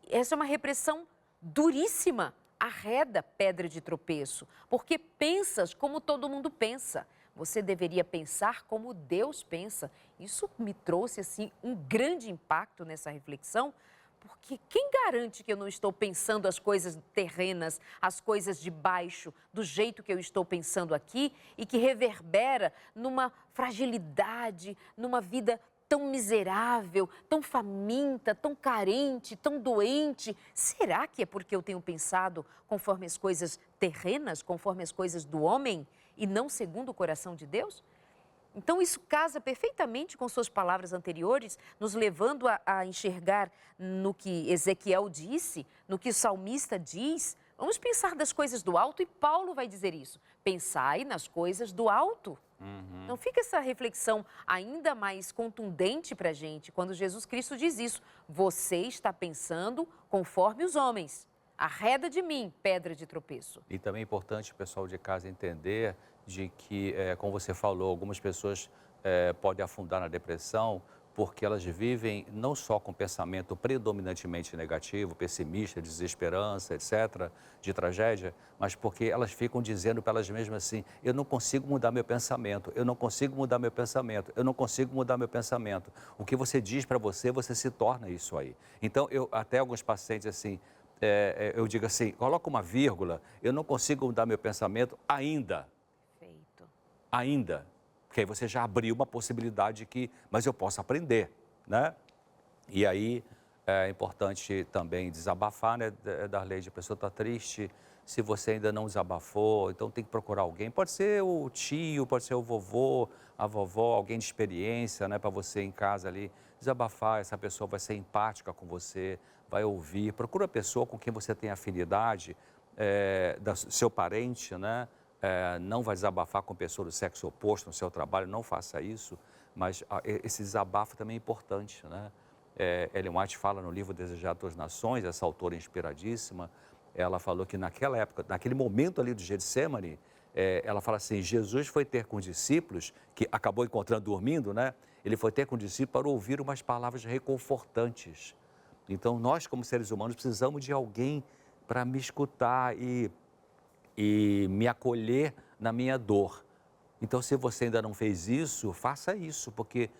Essa é uma repressão duríssima. Arreda, pedra de tropeço, porque pensas como todo mundo pensa. Você deveria pensar como Deus pensa. Isso me trouxe assim um grande impacto nessa reflexão, porque quem garante que eu não estou pensando as coisas terrenas, as coisas de baixo, do jeito que eu estou pensando aqui e que reverbera numa fragilidade, numa vida tão miserável, tão faminta, tão carente, tão doente? Será que é porque eu tenho pensado conforme as coisas terrenas, conforme as coisas do homem e não segundo o coração de Deus? Então, isso casa perfeitamente com suas palavras anteriores, nos levando a enxergar no que Ezequiel disse, no que o salmista diz. Vamos pensar das coisas do alto e Paulo vai dizer isso. Pensai nas coisas do alto. Então, fica essa reflexão ainda mais contundente para a gente quando Jesus Cristo diz isso. Você está pensando conforme os homens. Arreda de mim, pedra de tropeço. E também é importante o pessoal de casa entender de que, como você falou, algumas pessoas podem afundar na depressão porque elas vivem não só com pensamento predominantemente negativo, pessimista, desesperança, etc., de tragédia, mas porque elas ficam dizendo para elas mesmas assim, eu não consigo mudar meu pensamento, eu não consigo mudar meu pensamento, eu não consigo mudar meu pensamento. O que você diz para você, você se torna isso aí. Então, até alguns pacientes assim, eu digo assim, coloca uma vírgula, eu não consigo mudar meu pensamento ainda. Perfeito. Ainda. Porque aí você já abriu uma possibilidade que, mas eu posso aprender, né? E aí é importante também desabafar, né, Darlene, a pessoa está triste, Se você ainda não desabafou, então tem que procurar alguém. Pode ser o tio, pode ser o vovô, a vovó, alguém de experiência, né, para você em casa ali desabafar. Essa pessoa vai ser empática com você, vai ouvir. Procura a pessoa com quem você tem afinidade, seu parente, né? Não vai desabafar com pessoa do sexo oposto no seu trabalho, não faça isso. Mas esse desabafo também é importante, né? Ellen White fala no livro Desejado das Nações, essa autora inspiradíssima, ela falou que naquela época, naquele momento ali do Getsemane, ela fala assim, Jesus foi ter com os discípulos, que acabou encontrando dormindo, né? Ele foi ter com os discípulos para ouvir umas palavras reconfortantes. Então, nós como seres humanos precisamos de alguém para me escutar e me acolher na minha dor. Então, se você ainda não fez isso, faça isso, porque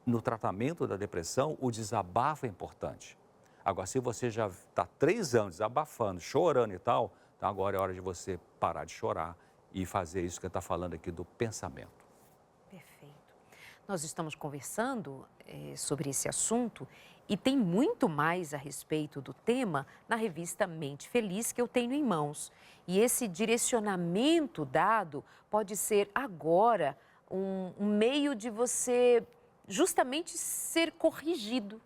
no tratamento da depressão, o desabafo é importante. Agora, se você já está 3 anos desabafando, chorando e tal, então agora é hora de você parar de chorar e fazer isso que está falando aqui do pensamento. Perfeito. Nós estamos conversando sobre esse assunto e tem muito mais a respeito do tema na revista Mente Feliz que eu tenho em mãos. E esse direcionamento dado pode ser agora um meio de você justamente ser corrigido.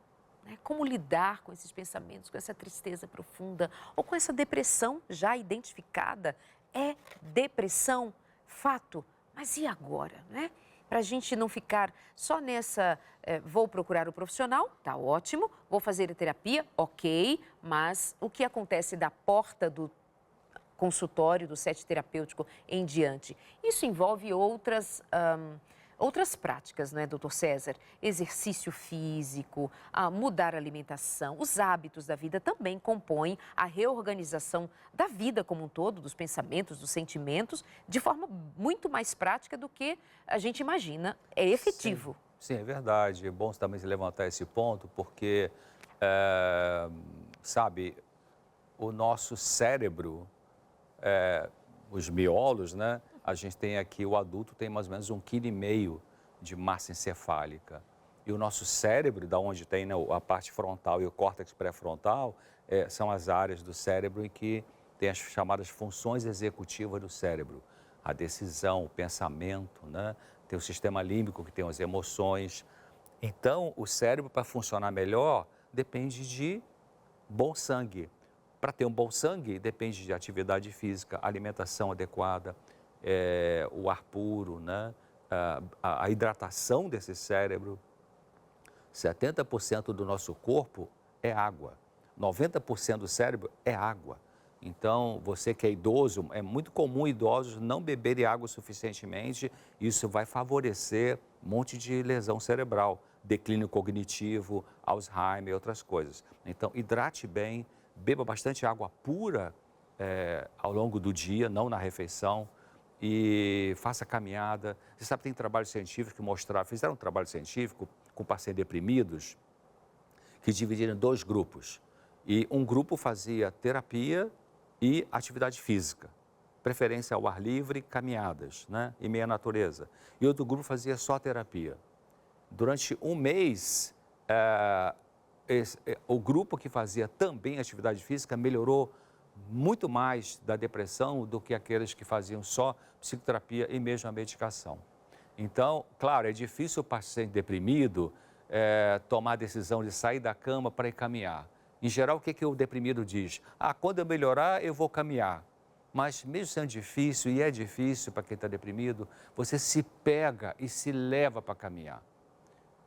Né? Como lidar com esses pensamentos, com essa tristeza profunda ou com essa depressão já identificada. É depressão, fato, mas e agora, né? Para a gente não ficar só nessa, vou procurar o profissional, tá ótimo, vou fazer a terapia, ok, mas o que acontece da porta do consultório, do set terapêutico em diante? Isso envolve outras práticas, não é, doutor César? Exercício físico, mudar a alimentação, os hábitos da vida também compõem a reorganização da vida como um todo, dos pensamentos, dos sentimentos, de forma muito mais prática do que a gente imagina. É efetivo. Sim, é verdade. É bom também se levantar esse ponto, porque, sabe, o nosso cérebro, os miolos, né? A gente tem aqui, o adulto tem mais ou menos 1,5 kg de massa encefálica. E o nosso cérebro, da onde tem, né, a parte frontal e o córtex pré-frontal, são as áreas do cérebro em que tem as chamadas funções executivas do cérebro. A decisão, o pensamento, né? Tem o sistema límbico que tem as emoções. Então, o cérebro, para funcionar melhor, depende de bom sangue. Para ter um bom sangue, depende de atividade física, alimentação adequada, o ar puro, né? A hidratação desse cérebro. 70% do nosso corpo é água, 90% do cérebro é água. Então, você que é idoso, é muito comum idosos não beberem água suficientemente, isso vai favorecer um monte de lesão cerebral, declínio cognitivo, Alzheimer e outras coisas. Então, hidrate bem, beba bastante água pura ao longo do dia, não na refeição, e faça caminhada. Você sabe que tem trabalhos científicos que fizeram um trabalho científico com pacientes deprimidos, que dividiram em 2 grupos. E um grupo fazia terapia e atividade física, preferência ao ar livre, caminhadas, né, e meia natureza. E outro grupo fazia só terapia. Durante um mês, o grupo que fazia também atividade física melhorou muito mais da depressão do que aqueles que faziam só psicoterapia e mesmo a medicação. Então, claro, é difícil o paciente deprimido tomar a decisão de sair da cama para ir caminhar. Em geral, o que o deprimido diz? Quando eu melhorar, eu vou caminhar. Mas mesmo sendo difícil, e é difícil para quem está deprimido, você se pega e se leva para caminhar.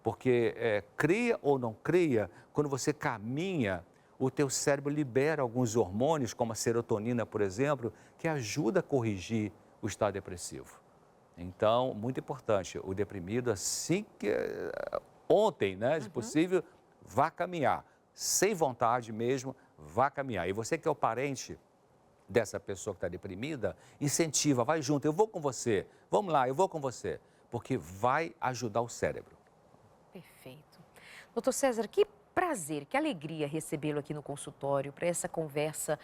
Porque cria ou não cria, quando você caminha, o teu cérebro libera alguns hormônios, como a serotonina, por exemplo, que ajuda a corrigir o estado depressivo. Então, muito importante, o deprimido, assim que ontem, né, se possível, vá caminhar. Sem vontade mesmo, vá caminhar. E você que é o parente dessa pessoa que está deprimida, incentiva, vai junto, eu vou com você, vamos lá, eu vou com você, porque vai ajudar o cérebro. Perfeito. Doutor César, que prazer, que alegria recebê-lo aqui no consultório, para essa conversa,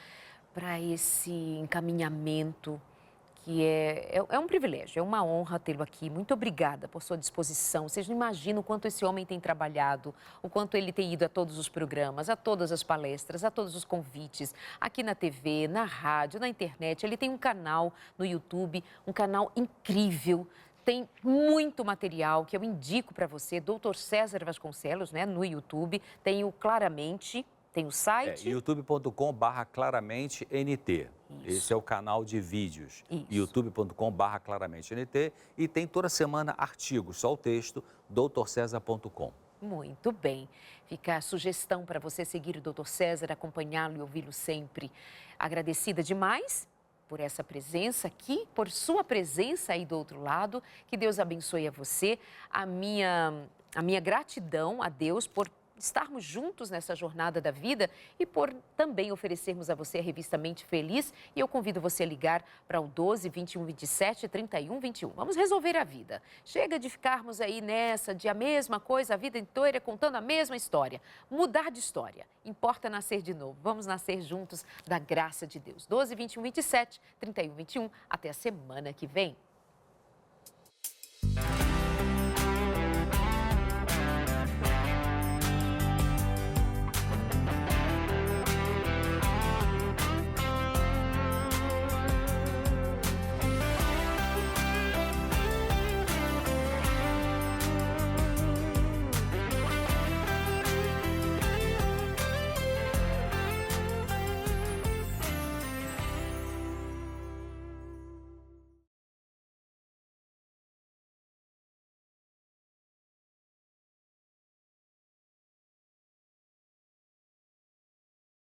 para esse encaminhamento que é um privilégio, é uma honra tê-lo aqui. Muito obrigada por sua disposição. Vocês não imaginam o quanto esse homem tem trabalhado, o quanto ele tem ido a todos os programas, a todas as palestras, a todos os convites, aqui na TV, na rádio, na internet. Ele tem um canal no YouTube, um canal incrível. Tem muito material que eu indico para você, Dr. César Vasconcelos, né, no YouTube. Tem o Claramente, tem o site. youtube.com/claramente.nt. Esse é o canal de vídeos. youtube.com/claramente.nt. E tem toda semana artigos, só o texto, drcesar.com. Muito bem. Fica a sugestão para você seguir o Dr. César, acompanhá-lo e ouvi-lo sempre. Agradecida demais por essa presença aqui, por sua presença aí do outro lado. Que Deus abençoe a você. A minha gratidão a Deus por estarmos juntos nessa jornada da vida e por também oferecermos a você a revista Mente Feliz. E eu convido você a ligar para o 12 21 27 31 21. Vamos resolver a vida. Chega de ficarmos aí nessa de a mesma coisa a vida inteira contando a mesma história. Mudar de história. Importa nascer de novo. Vamos nascer juntos da graça de Deus. 12 21 27 31 21. Até a semana que vem.